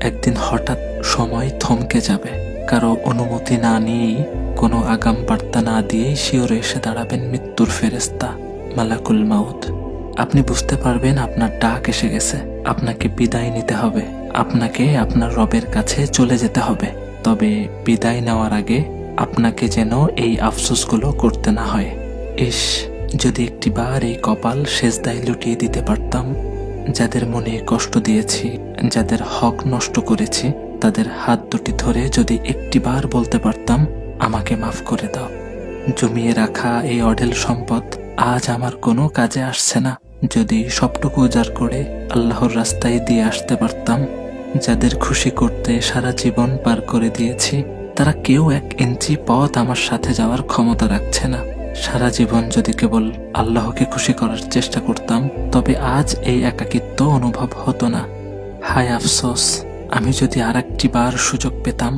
একদিন হঠাৎ সময় থমকে যাবে। কারো অনুমতি না নিয়েই, কোনো আগাম বার্তা না দিয়েই শিওরে এসে দাঁড়াবেন মৃত্যুর ফেরেশতা, মালাকুল মাউত। আপনি বুঝতে পারবেন আপনার ডাক এসে গেছে, আপনাকে বিদায় নিতে হবে, আপনাকে আপনার রবের কাছে চলে যেতে হবে। তবে বিদায় নেওয়ার আগে আপনাকে যেন এই আফসোসগুলো করতে না হয়। ইস, যদি একটিবার এই কপাল সেজদায় লুটিয়ে দিতে পারতাম। যাদের মনে কষ্ট দিয়েছি, যাদের হক নষ্ট করেছি, তাদের হাত দুটি ধরে যদি একটিবার বলতে পারতাম, আমাকে মাফ করে দাও। জমিয়ে রাখা এই অঢেল সম্পদ আজ আমার কোনো কাজে আসছে না। যদি সবটুকু উজাড় করে আল্লাহর রাস্তায় দিয়ে আসতে পারতাম। যাদের খুশি করতে সারা জীবন পার করে দিয়েছি, তারা কেউ 1 ইঞ্চি পথ আমার সাথে যাওয়ার ক্ষমতা রাখছে না। সারা জীবন যদি কেবল আল্লাহকে খুশি করার চেষ্টা করতাম, তবে আজ এই একাকিত্ব অনুভব হতো না। হায় আফসোস, আমি যদি আর একটি বার সুযোগ পেতাম,